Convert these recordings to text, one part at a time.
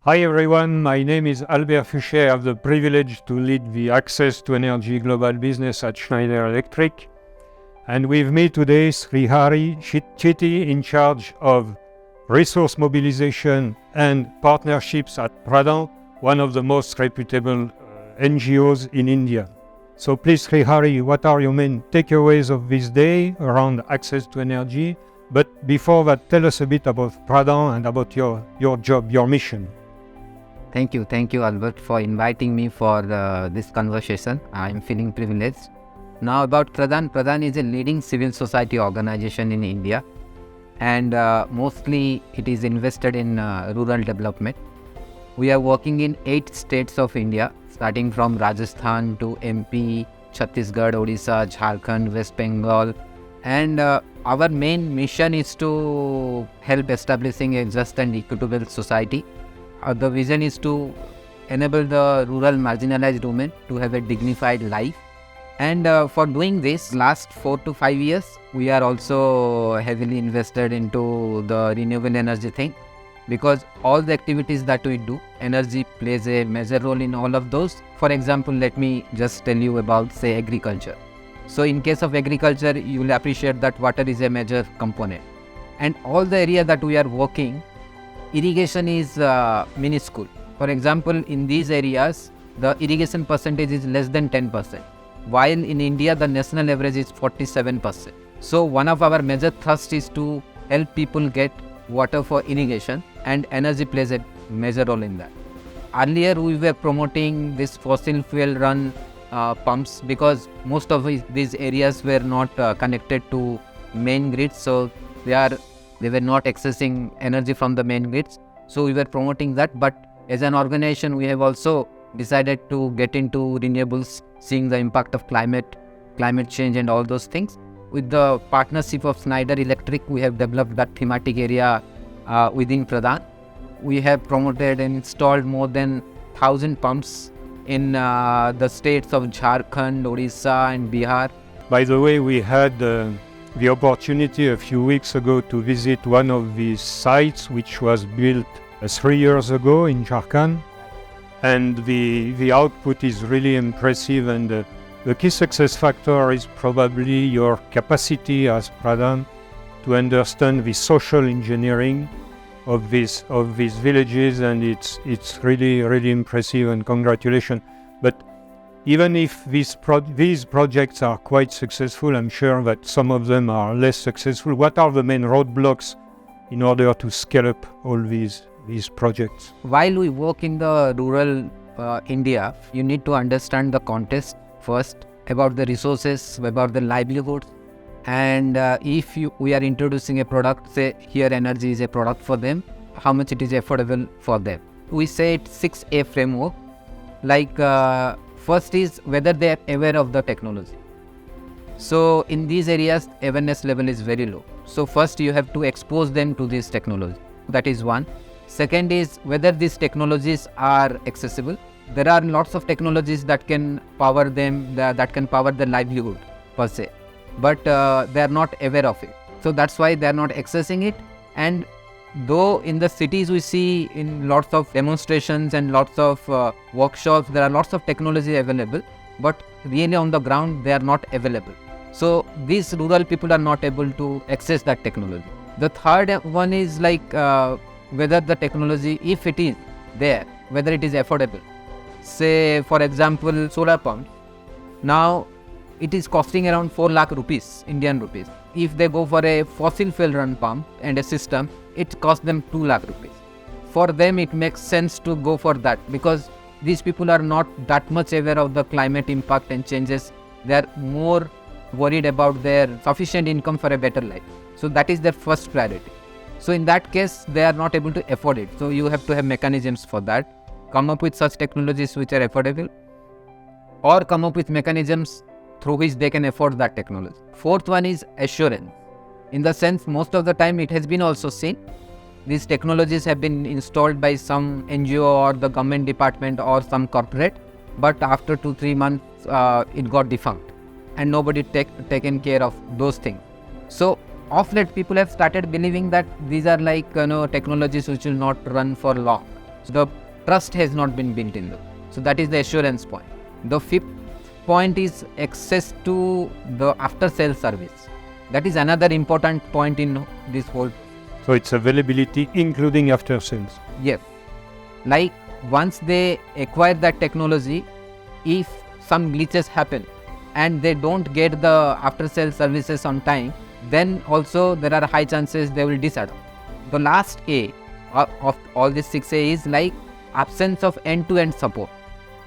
Hi everyone, my name is Albert Fuchet. I have the privilege to lead the Access to Energy Global Business at Schneider Electric. And with me today, Srihari Chity, in charge of Resource Mobilization and Partnerships at PRADAN, one of the most reputable NGOs in India. So please, Srihari, what are your main takeaways of this day around access to energy? But before that, tell us a bit about PRADAN and about your job, your mission. Thank you, Albert, for inviting me for this conversation. I am feeling privileged. Now about PRADAN. PRADAN is a leading civil society organization in India, and mostly it is invested in rural development. We are working in 8 states of India, starting from Rajasthan to MP, Chhattisgarh, Orissa, Jharkhand, West Bengal, and our main mission is to help establishing a just and equitable society. The vision is to enable the rural marginalized women to have a dignified life. And for doing this, last 4 to 5 years, we are also heavily invested into the renewable energy thing, because all the activities that we do, energy plays a major role in all of those. For example, let me just tell you about, say, agriculture. So in case of agriculture, you will appreciate that water is a major component. And all the area that we are working, irrigation is minuscule. For example, in these areas, the irrigation percentage is less than 10%, while in India, the national average is 47%. So one of our major thrusts is to help people get water for irrigation, and energy plays a major role in that. Earlier, we were promoting this fossil fuel run pumps, because most of these areas were not connected to main grids, so they were not accessing energy from the main grids. So we were promoting that, but as an organization, we have also decided to get into renewables, seeing the impact of climate change and all those things. With the partnership of Schneider Electric, we have developed that thematic area within Pradhan. We have promoted and installed more than 1,000 pumps in the states of Jharkhand, Orissa and Bihar. By the way, we had the opportunity a few weeks ago to visit one of these sites, which was built 3 years ago in Jharkhand, and the output is really impressive, and the key success factor is probably your capacity as Pradhan to understand the social engineering of these villages, and it's really impressive, and congratulations. But even if these projects are quite successful, I'm sure that some of them are less successful. What are the main roadblocks in order to scale up all these projects? While we work in the rural India, you need to understand the context first, about the resources, about the livelihoods, and if we are introducing a product, say here energy is a product for them, how much it is affordable for them. We say it's 6A framework, like first is whether they are aware of the technology. So in these areas, awareness level is very low. So first you have to expose them to this technology. That is one. Second is whether these technologies are accessible. There are lots of technologies that can power them, that can power their livelihood per se, but they are not aware of it. So that's why they are not accessing it. And though in the cities we see in lots of demonstrations and lots of workshops, there are lots of technology available, but really on the ground they are not available. So these rural people are not able to access that technology. The third one is like whether the technology, if it is there, whether it is affordable. Say for example, solar pumps. Now it is costing around 4 lakh rupees, Indian rupees. If they go for a fossil fuel run pump and a system, it costs them 2 lakh rupees. For them, it makes sense to go for that, because these people are not that much aware of the climate impact and changes. They are more worried about their sufficient income for a better life. So that is their first priority. So in that case, they are not able to afford it. So you have to have mechanisms for that. Come up with such technologies which are affordable, or come up with mechanisms through which they can afford that technology. Fourth one is assurance. In the sense, most of the time it has been also seen, these technologies have been installed by some NGO or the government department or some corporate, but after 2-3 months it got defunct and nobody taken care of those things. So of late people have started believing that these are like technologies which will not run for long. So the trust has not been built in. So that is the assurance point. The fifth point is access to the after sales service. That is another important point in this whole. So it's availability including after sales. Yes. Like once they acquire that technology, if some glitches happen and they don't get the after sales services on time, then also there are high chances they will disadopt. The last A of all these 6A is like absence of end-to-end support.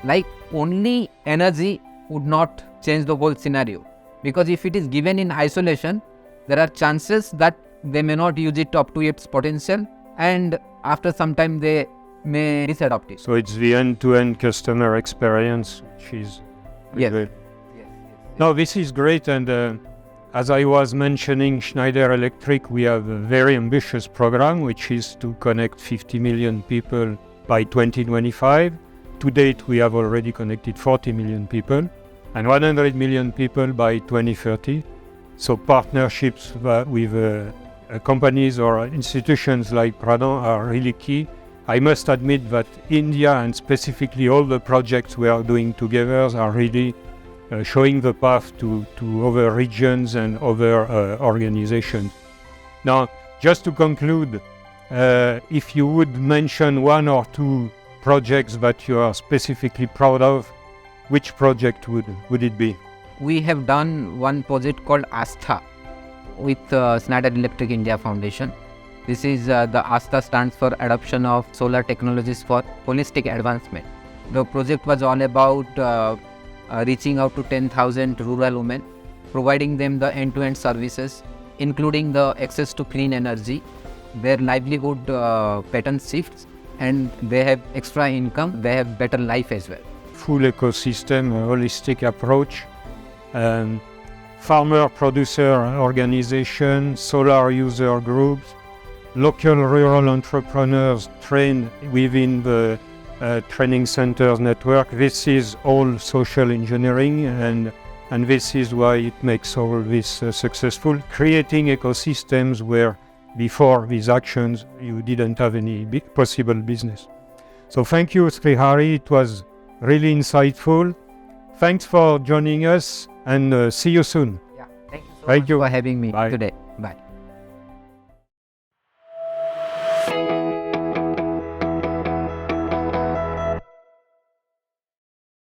Like only energy would not change the whole scenario, because if it is given in isolation, there are chances that they may not use it up to its potential, and after some time they may disadopt it. So it's the end-to-end customer experience, which is Yes. good. No, this is great, and as I was mentioning, Schneider Electric, we have a very ambitious program, which is to connect 50 million people by 2025. To date, we have already connected 40 million people and 100 million people by 2030. So partnerships with companies or institutions like Pradhan are really key. I must admit that India, and specifically all the projects we are doing together, are really showing the path to other regions and other organizations. Now, just to conclude, if you would mention one or two projects that you are specifically proud of, which project would it be? We have done one project called Astha with Schneider Electric India Foundation. This is the Astha stands for Adoption of Solar Technologies for Holistic Advancement. The project was all about reaching out to 10,000 rural women, providing them the end-to-end services, including the access to clean energy. Their livelihood pattern shifts and they have extra income, they have better life as well. Full ecosystem, a holistic approach, farmer-producer organization, solar user groups, local rural entrepreneurs trained within the training centers network. This is all social engineering, and this is why it makes all this successful, creating ecosystems where before these actions you didn't have any possible business. So thank you, Srihari, it was really insightful. Thanks for joining us, and see you soon. Yeah, thank you so Thank much you. for having me Bye. today. Bye.